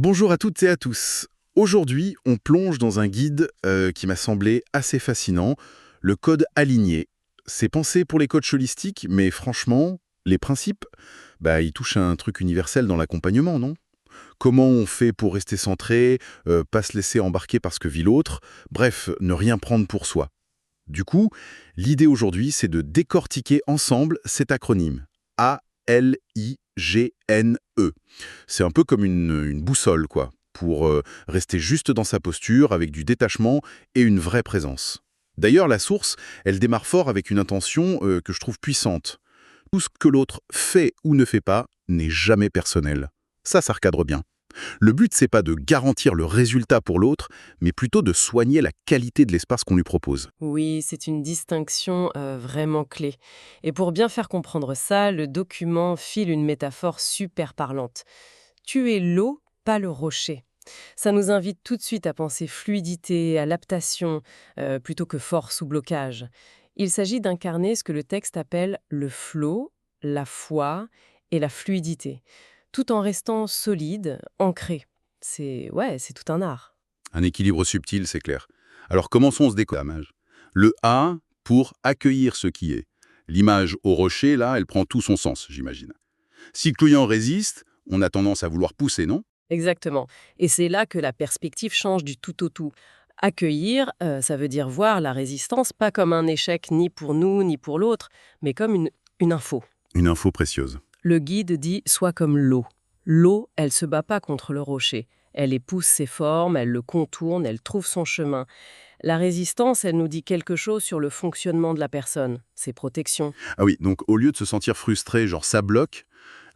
Bonjour à toutes et à tous. Aujourd'hui, on plonge dans un guide qui m'a semblé assez fascinant, le code aligné. C'est pensé pour les coachs holistiques, mais franchement, les principes, ils touchent à un truc universel dans l'accompagnement, non? Comment on fait pour rester centré, pas se laisser embarquer par ce que vit l'autre, bref, ne rien prendre pour soi. Du coup, l'idée aujourd'hui, c'est de décortiquer ensemble cet acronyme. A-L-I-G-N-E. C'est un peu comme une boussole, quoi, pour rester juste dans sa posture, avec du détachement et une vraie présence. D'ailleurs, la source, elle démarre fort avec une intention que je trouve puissante. Tout ce que l'autre fait ou ne fait pas n'est jamais personnel. Ça recadre bien. Le but, c'est pas de garantir le résultat pour l'autre, mais plutôt de soigner la qualité de l'espace qu'on lui propose. Oui, c'est une distinction vraiment clé. Et pour bien faire comprendre ça, le document file une métaphore super parlante. Tu es l'eau, pas le rocher. Ça nous invite tout de suite à penser fluidité, adaptation, plutôt que force ou blocage. Il s'agit d'incarner ce que le texte appelle le flow, la foi et la fluidité, tout en restant solide, ancré. C'est tout un art. Un équilibre subtil, c'est clair. Alors commençons ce décollage. Le A pour accueillir ce qui est. L'image au rocher, là, elle prend tout son sens, j'imagine. Si le client résiste, on a tendance à vouloir pousser, non? Exactement. Et c'est là que la perspective change du tout au tout. Accueillir, ça veut dire voir la résistance pas comme un échec ni pour nous ni pour l'autre, mais comme une info. Une info précieuse. Le guide dit sois comme l'eau. L'eau, elle se bat pas contre le rocher. Elle épouse ses formes, elle le contourne, elle trouve son chemin. La résistance, elle nous dit quelque chose sur le fonctionnement de la personne, ses protections. Ah oui, donc au lieu de se sentir frustré, genre ça bloque,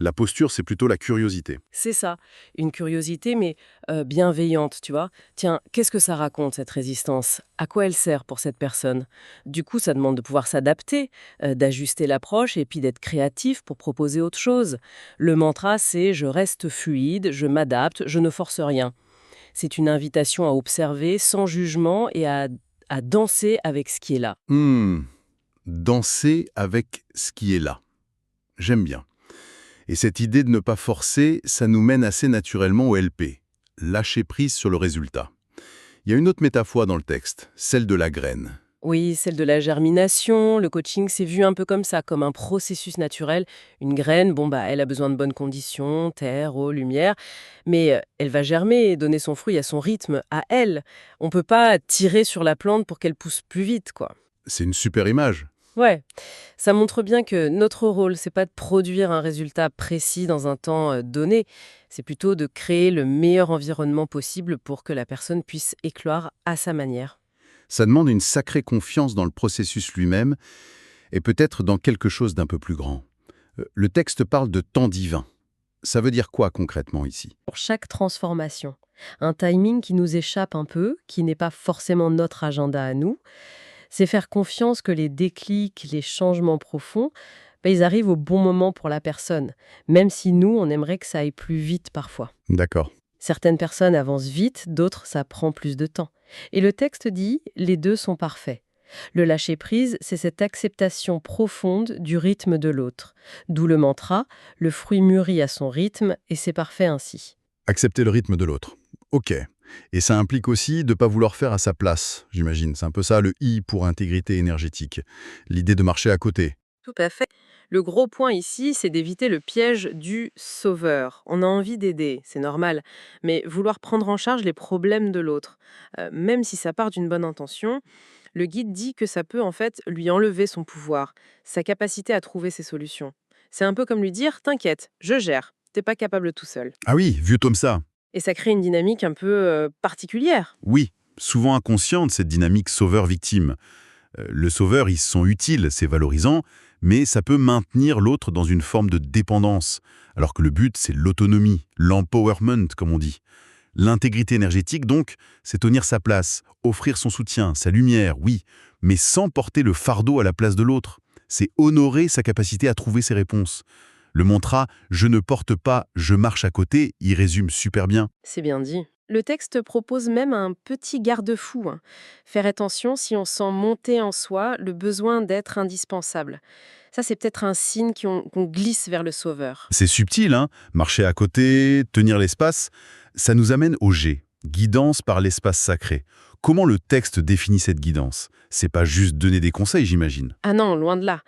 la posture, c'est plutôt la curiosité. C'est ça, une curiosité, mais bienveillante, tu vois. Tiens, qu'est-ce que ça raconte, cette résistance? À quoi elle sert pour cette personne? Du coup, ça demande de pouvoir s'adapter, d'ajuster l'approche et puis d'être créatif pour proposer autre chose. Le mantra, c'est «je reste fluide, je m'adapte, je ne force rien». C'est une invitation à observer sans jugement et à danser avec ce qui est là. Danser avec ce qui est là. J'aime bien. Et cette idée de ne pas forcer, ça nous mène assez naturellement au LP. Lâcher prise sur le résultat. Il y a une autre métaphore dans le texte, celle de la graine. Oui, celle de la germination, le coaching, c'est vu un peu comme ça, comme un processus naturel. Une graine, elle a besoin de bonnes conditions, terre, eau, lumière, mais elle va germer et donner son fruit à son rythme, à elle. On peut pas tirer sur la plante pour qu'elle pousse plus vite, quoi. C'est une super image. Ouais, ça montre bien que notre rôle, c'est pas de produire un résultat précis dans un temps donné, c'est plutôt de créer le meilleur environnement possible pour que la personne puisse éclore à sa manière. Ça demande une sacrée confiance dans le processus lui-même et peut-être dans quelque chose d'un peu plus grand. Le texte parle de temps divin. Ça veut dire quoi concrètement ici? Pour chaque transformation. Un timing qui nous échappe un peu, qui n'est pas forcément notre agenda à nous, c'est faire confiance que les déclics, les changements profonds, ils arrivent au bon moment pour la personne, même si nous, on aimerait que ça aille plus vite parfois. D'accord. Certaines personnes avancent vite, d'autres, ça prend plus de temps. Et le texte dit, les deux sont parfaits. Le lâcher-prise, c'est cette acceptation profonde du rythme de l'autre. D'où le mantra, le fruit mûrit à son rythme et c'est parfait ainsi. Accepter le rythme de l'autre. Ok. Et ça implique aussi de ne pas vouloir faire à sa place, j'imagine. C'est un peu ça le I pour intégrité énergétique. L'idée de marcher à côté. Tout à fait. Le gros point ici, c'est d'éviter le piège du sauveur. On a envie d'aider, c'est normal, mais vouloir prendre en charge les problèmes de l'autre, même si ça part d'une bonne intention, le guide dit que ça peut en fait lui enlever son pouvoir, sa capacité à trouver ses solutions. C'est un peu comme lui dire «T'inquiète, je gère, t'es pas capable tout seul». Ah oui, vu comme ça. Et ça crée une dynamique un peu particulière. Oui, souvent inconsciente, cette dynamique sauveur-victime. Le sauveur, ils sont utiles, c'est valorisant, mais ça peut maintenir l'autre dans une forme de dépendance, alors que le but, c'est l'autonomie, l'empowerment, comme on dit. L'intégrité énergétique, donc, c'est tenir sa place, offrir son soutien, sa lumière, oui, mais sans porter le fardeau à la place de l'autre. C'est honorer sa capacité à trouver ses réponses. Le mantra « je ne porte pas, je marche à côté » y résume super bien. C'est bien dit. Le texte propose même un petit garde-fou, hein. Faire attention si on sent monter en soi le besoin d'être indispensable. Ça, c'est peut-être un signe qu'on glisse vers le sauveur. C'est subtil, hein? Marcher à côté, tenir l'espace. Ça nous amène au G, guidance par l'espace sacré. Comment le texte définit cette guidance? C'est pas juste donner des conseils, j'imagine. Ah non, loin de là.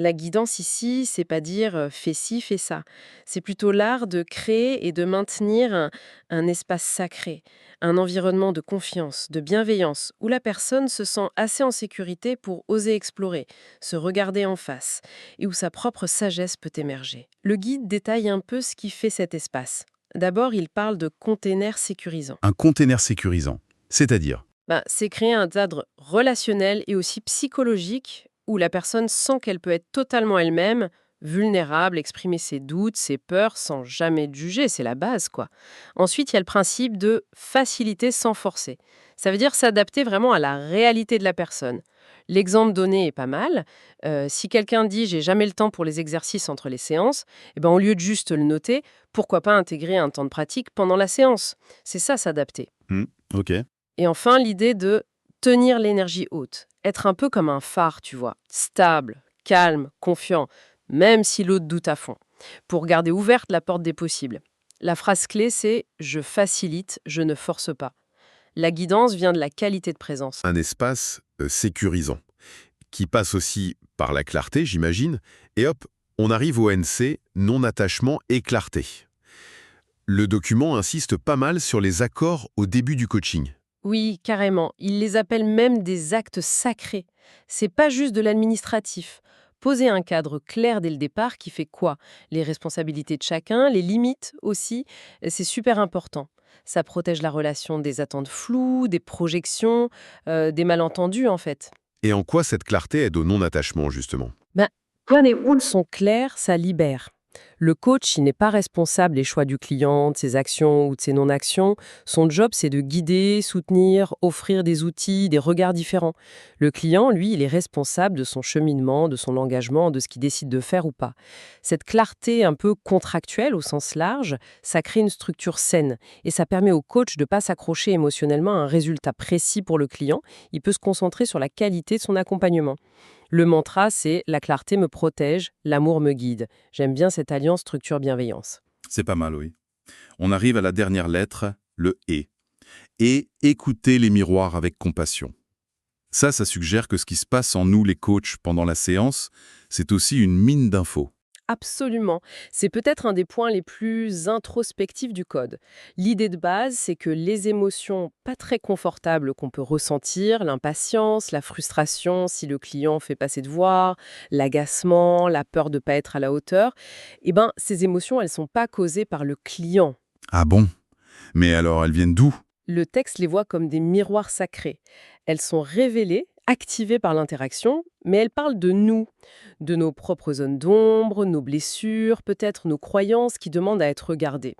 La guidance ici, c'est pas dire fais ci, fais ça. C'est plutôt l'art de créer et de maintenir un espace sacré, un environnement de confiance, de bienveillance, où la personne se sent assez en sécurité pour oser explorer, se regarder en face, et où sa propre sagesse peut émerger. Le guide détaille un peu ce qui fait cet espace. D'abord, il parle de container sécurisant. Un container sécurisant. C'est-à-dire, C'est créer un cadre relationnel et aussi psychologique où la personne sent qu'elle peut être totalement elle-même, vulnérable, exprimer ses doutes, ses peurs sans jamais être jugée, c'est la base quoi. Ensuite, il y a le principe de faciliter sans forcer. Ça veut dire s'adapter vraiment à la réalité de la personne. L'exemple donné est pas mal. Si quelqu'un dit j'ai jamais le temps pour les exercices entre les séances, au lieu de juste le noter, pourquoi pas intégrer un temps de pratique pendant la séance. C'est ça s'adapter. ok. Et enfin, l'idée de tenir l'énergie haute. Être un peu comme un phare, tu vois. Stable, calme, confiant, même si l'autre doute à fond. Pour garder ouverte la porte des possibles. La phrase clé, c'est « je facilite, je ne force pas ». La guidance vient de la qualité de présence. Un espace sécurisant, qui passe aussi par la clarté, j'imagine, et hop, on arrive au NC, non-attachement et clarté. Le document insiste pas mal sur les accords au début du coaching. Oui, carrément. Il les appelle même des actes sacrés. C'est pas juste de l'administratif. Poser un cadre clair dès le départ qui fait quoi? Les responsabilités de chacun, les limites aussi, c'est super important. Ça protège la relation des attentes floues, des projections, des malentendus en fait. Et en quoi cette clarté aide au non-attachement, justement? Ben, quand les rôles sont clairs, ça libère. Le coach, il n'est pas responsable des choix du client, de ses actions ou de ses non-actions. Son job, c'est de guider, soutenir, offrir des outils, des regards différents. Le client, lui, il est responsable de son cheminement, de son engagement, de ce qu'il décide de faire ou pas. Cette clarté un peu contractuelle au sens large, ça crée une structure saine et ça permet au coach de ne pas s'accrocher émotionnellement à un résultat précis pour le client. Il peut se concentrer sur la qualité de son accompagnement. Le mantra, c'est « la clarté me protège, l'amour me guide ». J'aime bien cette alliance structure-bienveillance. C'est pas mal, oui. On arrive à la dernière lettre, le « et ». Et écouter les miroirs avec compassion. Ça suggère que ce qui se passe en nous, les coachs, pendant la séance, c'est aussi une mine d'infos. Absolument. C'est peut-être un des points les plus introspectifs du code. L'idée de base, c'est que les émotions pas très confortables qu'on peut ressentir, l'impatience, la frustration si le client fait pas ses devoirs, l'agacement, la peur de ne pas être à la hauteur, ces émotions, elles sont pas causées par le client. Ah bon? Mais alors, elles viennent d'où? Le texte les voit comme des miroirs sacrés. Elles sont révélées, activées par l'interaction, mais elles parlent de nous, de nos propres zones d'ombre, nos blessures, peut-être nos croyances qui demandent à être regardées,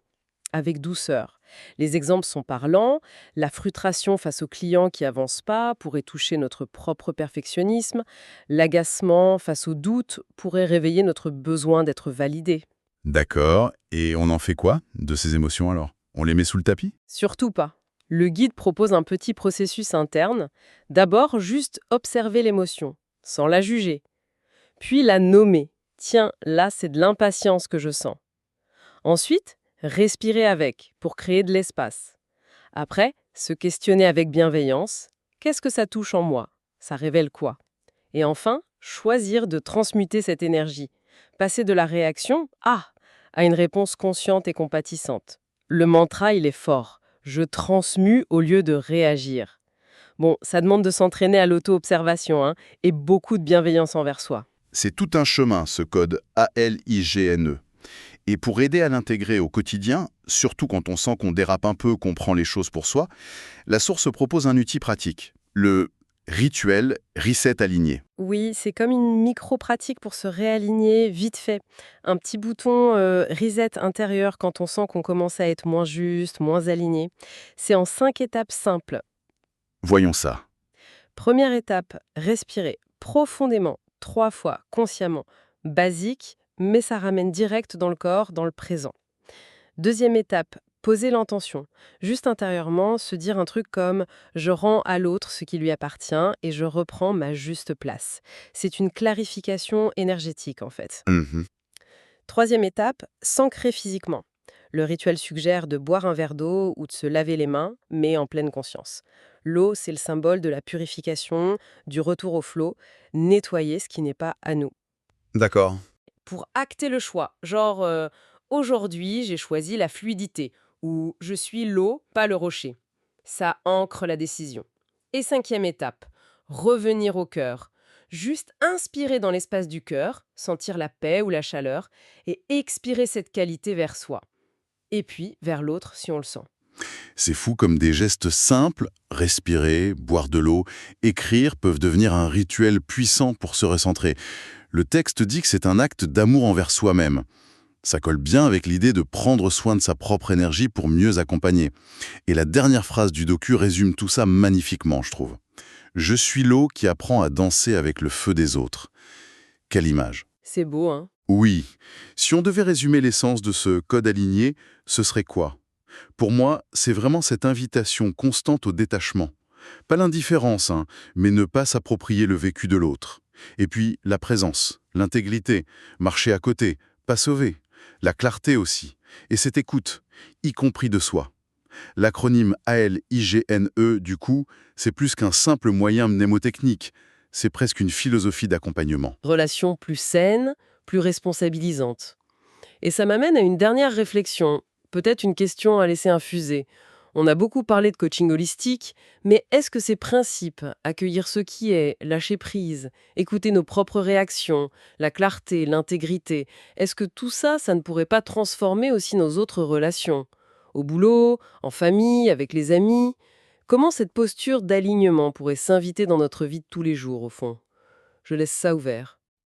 avec douceur. Les exemples sont parlants, la frustration face au client qui avance pas pourrait toucher notre propre perfectionnisme, l'agacement face au doute pourrait réveiller notre besoin d'être validé. D'accord. Et on en fait quoi de ces émotions alors? On les met sous le tapis? Surtout pas. Le guide propose un petit processus interne. D'abord, juste observer l'émotion, sans la juger. Puis la nommer. Tiens, là, c'est de l'impatience que je sens. Ensuite, respirer avec, pour créer de l'espace. Après, se questionner avec bienveillance. Qu'est-ce que ça touche en moi? Ça révèle quoi? Et enfin, choisir de transmuter cette énergie. Passer de la réaction « Ah !» à une réponse consciente et compatissante. Le mantra, il est fort. Je transmue au lieu de réagir. Bon, ça demande de s'entraîner à l'auto-observation et beaucoup de bienveillance envers soi. C'est tout un chemin, ce code ALIGNE. Et pour aider à l'intégrer au quotidien, surtout quand on sent qu'on dérape un peu, qu'on prend les choses pour soi, la source propose un outil pratique, le rituel Reset aligné. Oui, c'est comme une micro-pratique pour se réaligner vite fait. Un petit bouton reset intérieur quand on sent qu'on commence à être moins juste, moins aligné. C'est en 5 étapes simples. Voyons ça. Première étape, respirer profondément, 3 fois, consciemment. Basique, mais ça ramène direct dans le corps, dans le présent. Deuxième étape, Poser l'intention. Juste intérieurement, se dire un truc comme je rends à l'autre ce qui lui appartient et je reprends ma juste place. C'est une clarification énergétique en fait. Mhm. Troisième étape, s'ancrer physiquement. Le rituel suggère de boire un verre d'eau ou de se laver les mains, mais en pleine conscience. L'eau, c'est le symbole de la purification, du retour au flot, nettoyer ce qui n'est pas à nous. D'accord. Pour acter le choix, genre aujourd'hui j'ai choisi la fluidité ou je suis l'eau, pas le rocher. Ça ancre la décision. Et cinquième étape, revenir au cœur. Juste inspirer dans l'espace du cœur, sentir la paix ou la chaleur, et expirer cette qualité vers soi. Et puis vers l'autre si on le sent. C'est fou comme des gestes simples, respirer, boire de l'eau, écrire peuvent devenir un rituel puissant pour se recentrer. Le texte dit que c'est un acte d'amour envers soi-même. Ça colle bien avec l'idée de prendre soin de sa propre énergie pour mieux accompagner. Et la dernière phrase du docu résume tout ça magnifiquement, je trouve. Je suis l'eau qui apprend à danser avec le feu des autres. Quelle image! C'est beau, hein? Oui, si on devait résumer l'essence de ce code aligné, ce serait quoi? Pour moi, c'est vraiment cette invitation constante au détachement. Pas l'indifférence, hein, mais ne pas s'approprier le vécu de l'autre. Et puis, la présence, l'intégrité, marcher à côté, pas sauver. La clarté aussi. Et cette écoute, y compris de soi. L'acronyme ALIGNE, du coup, c'est plus qu'un simple moyen mnémotechnique. C'est presque une philosophie d'accompagnement. Relation plus saine, plus responsabilisante. Et ça m'amène à une dernière réflexion, peut-être une question à laisser infuser. On a beaucoup parlé de coaching holistique, mais est-ce que ces principes, accueillir ce qui est, lâcher prise, écouter nos propres réactions, la clarté, l'intégrité, est-ce que tout ça, ça ne pourrait pas transformer aussi nos autres relations? Au boulot, en famille, avec les amis? Comment cette posture d'alignement pourrait s'inviter dans notre vie de tous les jours, au fond? Je laisse ça ouvert.